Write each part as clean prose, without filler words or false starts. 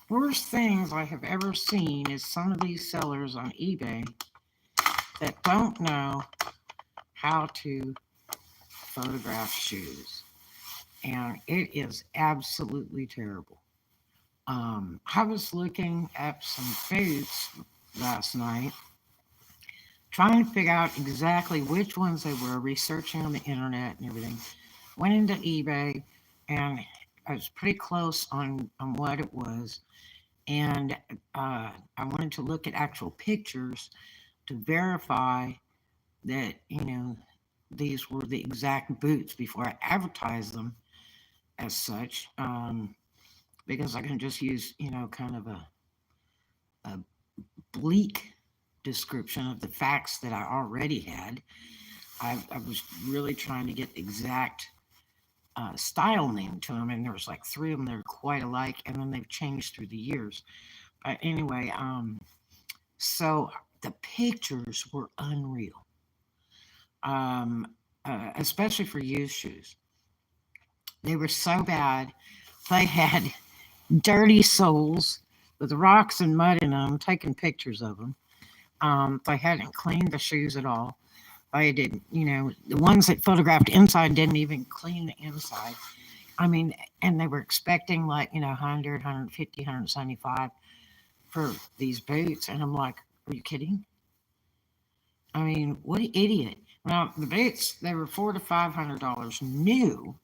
worst things I have ever seen is some of these sellers on eBay that don't know how to photograph shoes. And it is absolutely terrible. I was looking at some boots last night, trying to figure out exactly which ones they were, researching on the internet and everything. Went into eBay, and I was pretty close on what it was. And I wanted to look at actual pictures to verify that, these were the exact boots before I advertised them as such. Because I can just use, kind of a bleak description of the facts that I already had. I was really trying to get the exact style name to them, and there was like three of them that are quite alike, and then they've changed through the years. But anyway, so the pictures were unreal, um, especially for used shoes. They were so bad. They had dirty soles with rocks and mud in them, taking pictures of them. They hadn't cleaned the shoes at all. They didn't, the ones that photographed inside didn't even clean the inside. I mean, and they were expecting like, 100, for these boots. And I'm like, are you kidding? I mean, what an idiot. Now, the boots, they were $400 to $500 new.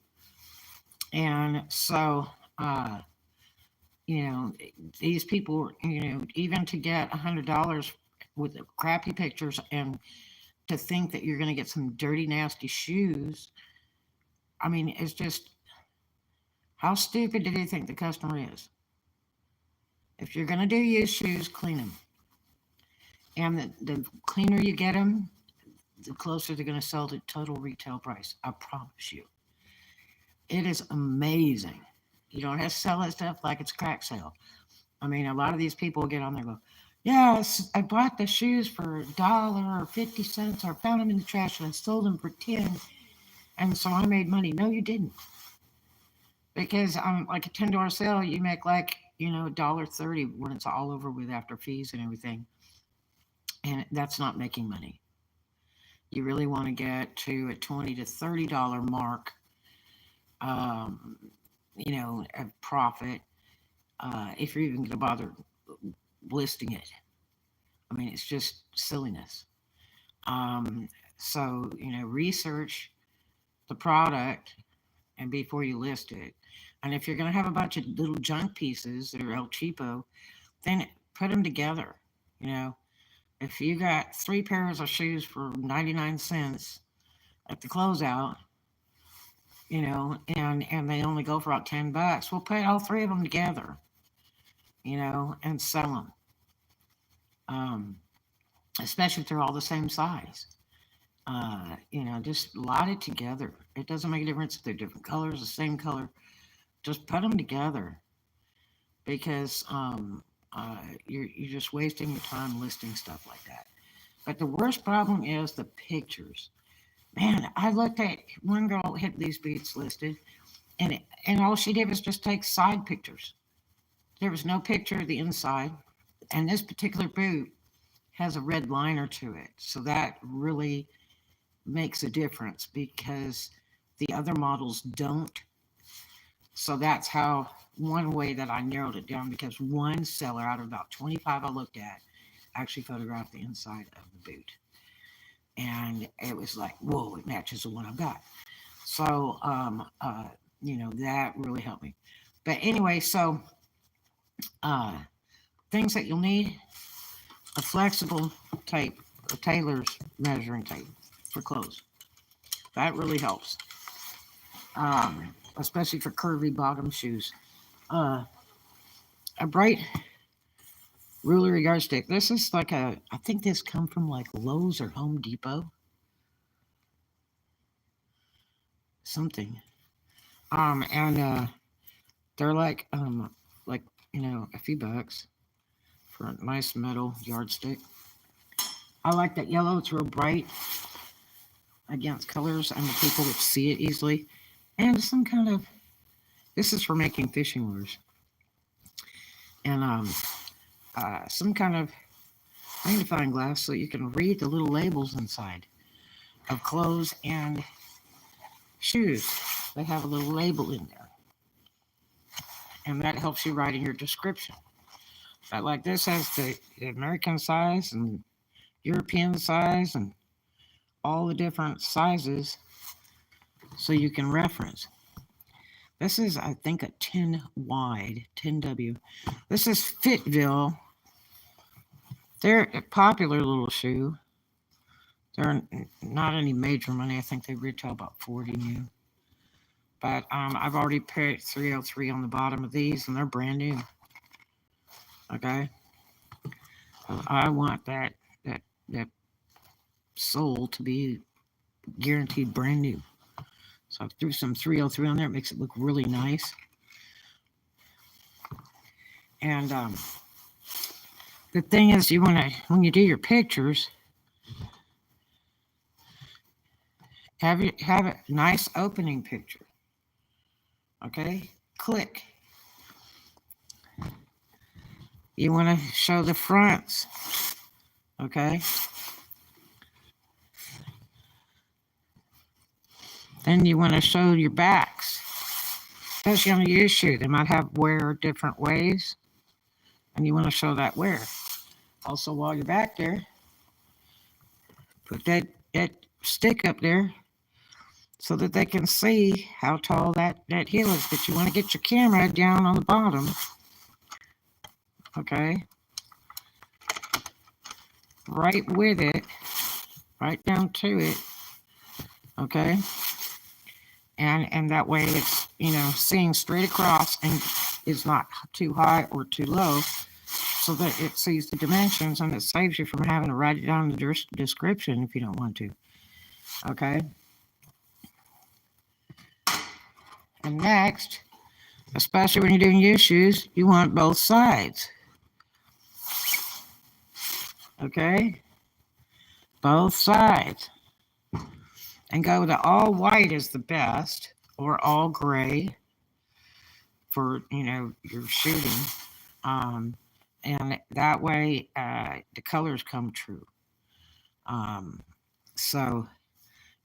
And so, uh, you know, these people, even to get $100 with the crappy pictures and to think that you're going to get some dirty, nasty shoes. I mean, it's just how stupid do they think the customer is? If you're going to do used shoes, clean them. And the cleaner you get them, the closer they're going to sell to total retail price. I promise you. It is amazing. You don't have to sell that stuff like it's crack sale. I mean, a lot of these people get on there and go, yes, I bought the shoes for $1 or 50 cents, or I found them in the trash and I sold them for 10, and so I made money. No, you didn't. Because on like a $10 sale, you make like, $1.30 when it's all over with after fees and everything. And that's not making money. You really want to get to a $20 to $30 mark, um, of profit, if you're even going to bother listing it. I mean, it's just silliness. Um, so, research the product and before you list it. And if you're going to have a bunch of little junk pieces that are El Cheapo, then put them together. You know, if you got three pairs of shoes for 99 cents at the closeout, and they only go for about $10, we'll put all three of them together, and sell them. Um, Especially if they're all the same size. Just lot it together. It doesn't make a difference if they're different colors, the same color. Just put them together because you're just wasting your time listing stuff like that. But the worst problem is the pictures. Man, I looked at one girl had these boots listed, and all she did was just take side pictures. There was no picture of the inside, and this particular boot has a red liner to it, so that really makes a difference because the other models don't. So that's how one way that I narrowed it down because one seller out of about 25 I looked at actually photographed the inside of the boot. And it was like, whoa, it matches the one I've got. So, that really helped me. But anyway, so uh, things that you'll need: a flexible tape, a tailor's measuring tape for clothes. That really helps, especially for curvy bottom shoes. Uh, a bright ruler yardstick. This is like I think this come from like Lowe's or Home Depot, something. And they're like a few bucks for a nice metal yardstick. I like that yellow. It's real bright against colors, and the people would see it easily. And some kind of this is for making fishing lures. and some kind of magnifying glass so you can read the little labels inside of clothes and shoes. They have a little label in there, and that helps you write in your description. But like this has the American size and European size and all the different sizes so you can reference. This is, I think, a 10 wide, 10W. This is Fitville. They're a popular little shoe. They're not any major money. I think they retail about 40 new. But I've already put 303 on the bottom of these, and they're brand new. Okay. I want that sole to be guaranteed brand new. So I threw some 303 on there. It makes it look really nice. And the thing is, you want to, when you do your pictures, have a nice opening picture. Okay, click. You want to show the fronts. Okay. Then you want to show your backs. Especially on a used shoe, they might have wear different ways, and you want to show that wear. Also, while you're back there, put that stick up there so that they can see how tall that heel is. But you want to get your camera down on the bottom. Okay. Right with it. Right down to it. Okay. And that way it's, seeing straight across and is not too high or too low, so that it sees the dimensions, and it saves you from having to write it down in the description if you don't want to. Okay. And next, especially when you're doing used shoes, you want both sides. Okay. Both sides. And go to all white is the best, or all gray for, your shooting. And that way the colors come true. So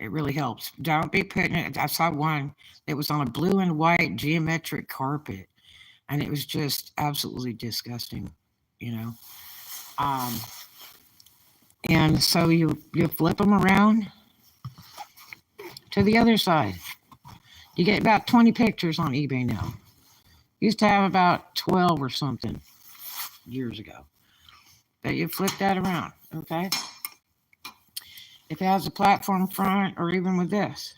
it really helps. Don't be putting it. I saw one that was on a blue and white geometric carpet, and it was just absolutely disgusting, And so you flip them around to the other side. You get about 20 pictures on eBay now. Used to have about 12 or something years ago. But you flip that around, okay? If it has a platform front, or even with this,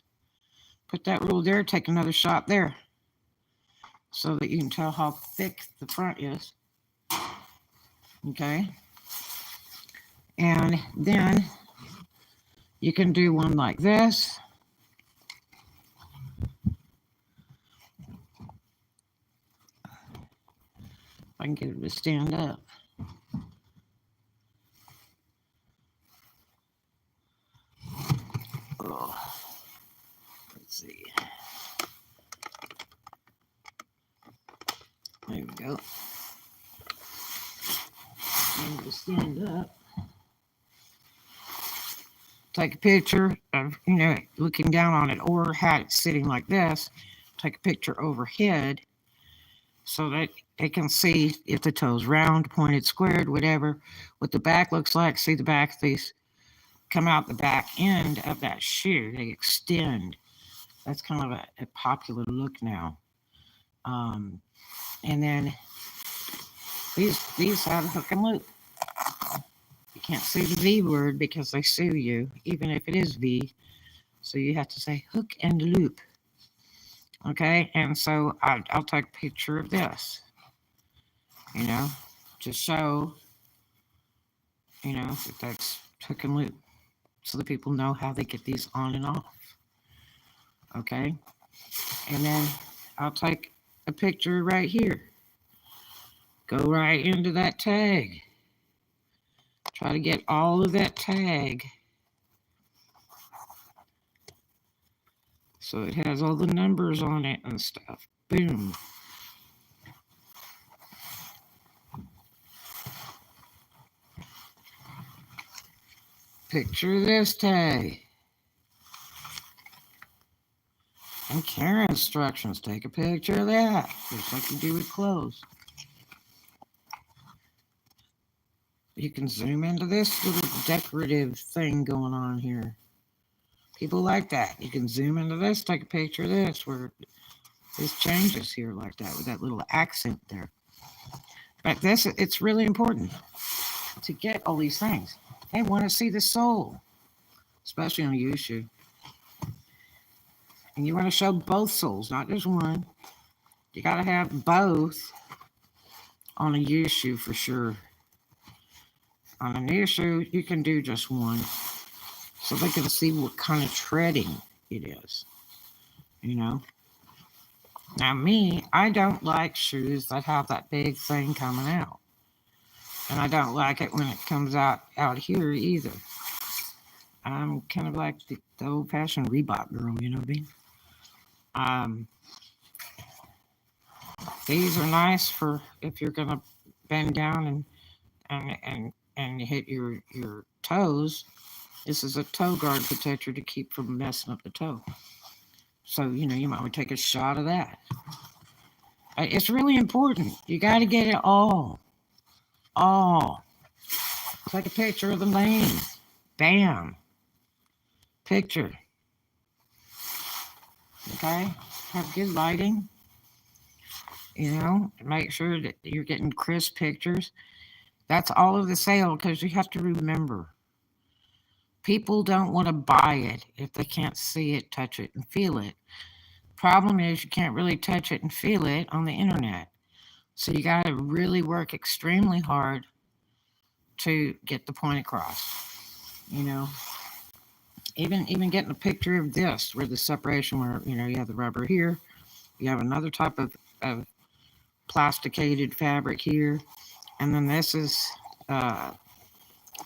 put that rule there, take another shot there, so that you can tell how thick the front is. Okay? And then you can do one like this. If I can get it to stand up. Oh, let's see. There we go. And to stand up. Take a picture of, looking down on it, or had it sitting like this. Take a picture overhead so that they can see if the toe's round, pointed, squared, whatever, what the back looks like. See the back, these come out the back end of that shoe. They extend. That's kind of a popular look now. And then these have a hook and loop. You can't say the V word because they sue you, even if it is V. So you have to say hook and loop. Okay, and so I'll take a picture of this, to show, that that's hook and loop, so that people know how they get these on and off. Okay, and then I'll take a picture right here. Go right into that tag. Try to get all of that tag. So it has all the numbers on it and stuff. Boom. picture of this tay. And care instructions. Take a picture of that, just like you do with clothes. You can zoom into this little decorative thing going on here. People like that. You can zoom into this, take a picture of this, where this changes here like that with that little accent there. But this, it's really important to get all these things. They want to see the sole, especially on a U shoe. And you want to show both soles, not just one. You got to have both on a U shoe for sure. On a new shoe, you can do just one, so they can see what kind of treading it is, you know. Now me, I don't like shoes that have that big thing coming out. And I don't like it when it comes out here either. I'm kind of like the old-fashioned Reebok girl, you know what I mean? These are nice for if you're gonna bend down and hit your toes. This is a toe guard protector to keep from messing up the toe. So, you know, you might want to take a shot of that. It's really important. You got to get it all. All. Take a picture of the lane. Bam. Picture. Okay? Have good lighting. You know, make sure that you're getting crisp pictures. That's all of the sale, because you have to remember, people don't want to buy it if they can't see it, touch it, and feel it. Problem is, you can't really touch it and feel it on the internet. So you got to really work extremely hard to get the point across. You know, even getting a picture of this, where the separation, where, you know, you have the rubber here, you have another type of plasticated fabric here, and then this is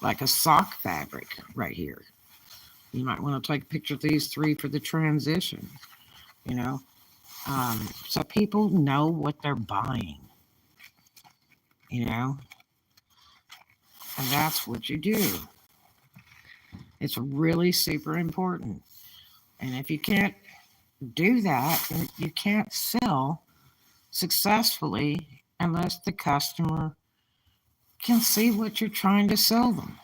like a sock fabric right here. You might want to take a picture of these three for the transition, you know, so people know what they're buying, you know, and that's what you do. It's really super important. And if you can't do that, you can't sell successfully unless the customer can see what you're trying to sell them.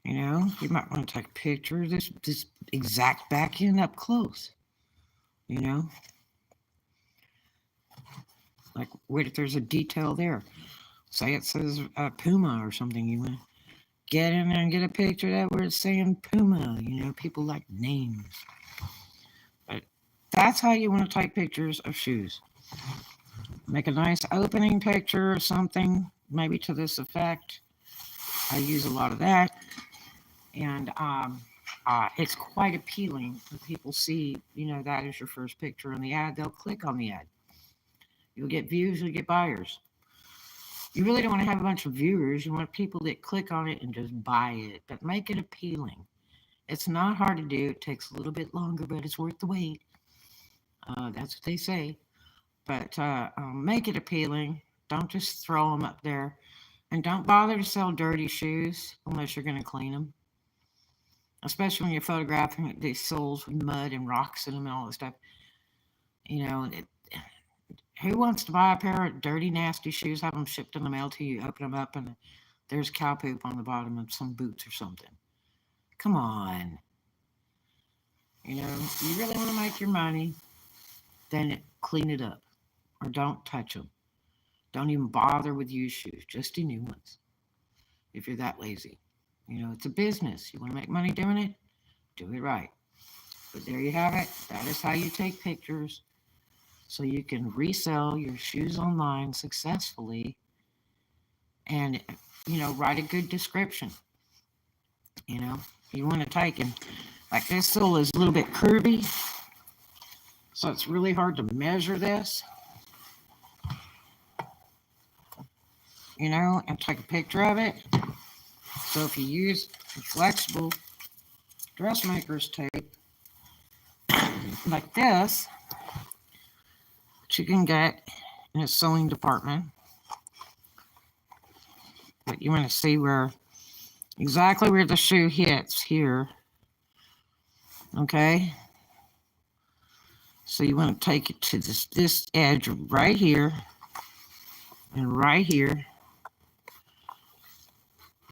You know, you might want to take a picture of this exact back end up close. You know, like, what if there's a detail there? Say it says Puma or something. You want to get in there and get a picture of that where it's saying Puma. You know, people like names. But that's how you want to take pictures of shoes. Make a nice opening picture or something, maybe to this effect. I use a lot of that. And it's quite appealing when people see, you know, that is your first picture on the ad. They'll click on the ad. You'll get views, you'll get buyers. You really don't want to have a bunch of viewers. You want people that click on it and just buy it, but make it appealing. It's not hard to do. It takes a little bit longer, but it's worth the wait. That's what they say. But make it appealing. Don't just throw them up there. And don't bother to sell dirty shoes unless you're going to clean them. Especially when you're photographing these soles with mud and rocks in them and all this stuff. You know, who wants to buy a pair of dirty, nasty shoes, have them shipped in the mail to you, open them up, and there's cow poop on the bottom of some boots or something? Come on. You know, you really want to make your money, then clean it up. Or don't touch them. Don't even bother with used shoes. Just do new ones. If you're that lazy. You know, it's a business. You want to make money doing it? Do it right. But there you have it. That is how you take pictures so you can resell your shoes online successfully and, you know, write a good description. You know, you want to take, and like this sole is a little bit curvy, so it's really hard to measure this. You know, and take a picture of it. So if you use flexible dressmaker's tape like this, which you can get in a sewing department, but you want to see where exactly where the shoe hits here. Okay. So you want to take it to this edge right here and right here,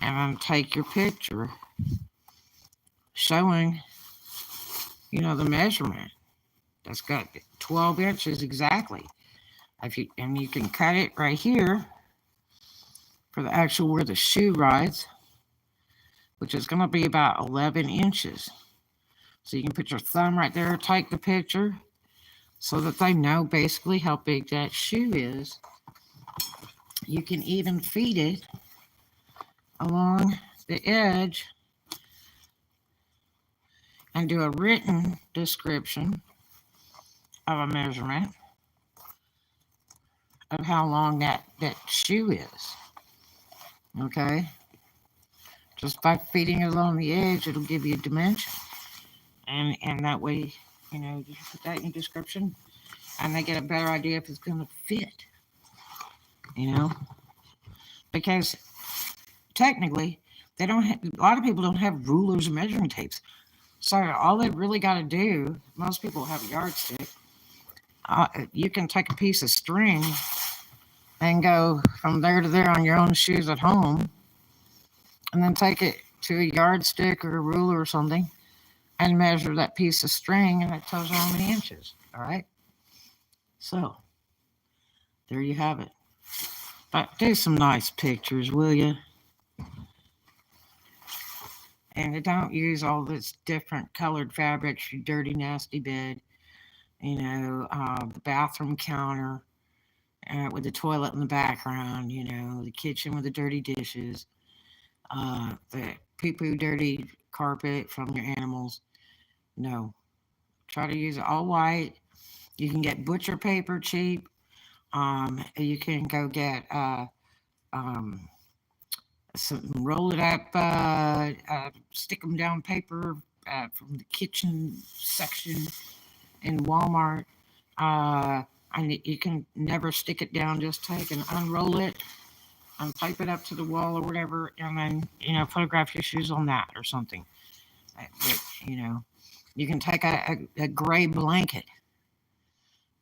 and then take your picture showing, the measurement. That's got 12 inches exactly. And you can cut it right here for the actual where the shoe rides, which is going to be about 11 inches. So you can put your thumb right there, take the picture, so that they know basically how big that shoe is. You can even feed it along the edge and do a written description of a measurement of how long that shoe is. Okay? Just by feeding it along the edge, it'll give you a dimension. And that way, you put that in your description, and they get a better idea if it's going to fit. Because technically, they don't have, a lot of people don't have rulers and measuring tapes. So all they really got to do, most people have a yardstick. You can take a piece of string and go from there to there on your own shoes at home, and then take it to a yardstick or a ruler or something and measure that piece of string, and it tells you how many inches. All right. So there you have it. But do some nice pictures, will you? And don't use all this different colored fabrics, your dirty, nasty bed, the bathroom counter with the toilet in the background, the kitchen with the dirty dishes, the poo-poo dirty carpet from your animals. No. Try to use it all white. You can get butcher paper cheap. You can go get some roll it up, stick them down paper from the kitchen section in Walmart. And you can never stick it down. Just take and unroll it and tape it up to the wall or whatever, and then photograph your shoes on that or something. But, you can take a gray blanket,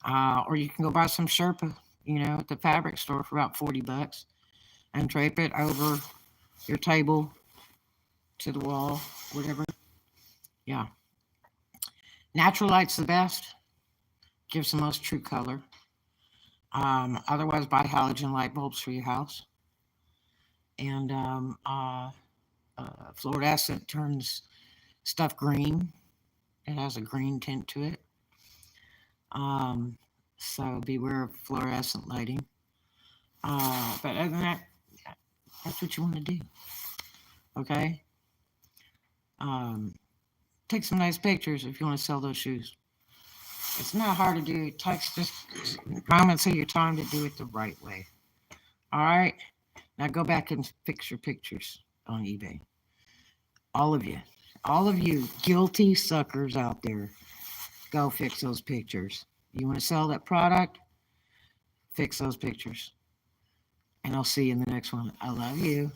or you can go buy some Sherpa, at the fabric store for about $40, and drape it over your table to the wall, whatever. Yeah. Natural light's the best. Gives the most true color. Otherwise, buy halogen light bulbs for your house. And fluorescent turns stuff green. It has a green tint to it. So beware of fluorescent lighting. But other than that, that's what you want to do. Okay? Take some nice pictures if you want to sell those shoes. It's not hard to do. It takes just moments of your time to do it the right way. All right? Now go back and fix your pictures on eBay. All of you guilty suckers out there, go fix those pictures. You want to sell that product? Fix those pictures. And I'll see you in the next one. I love you.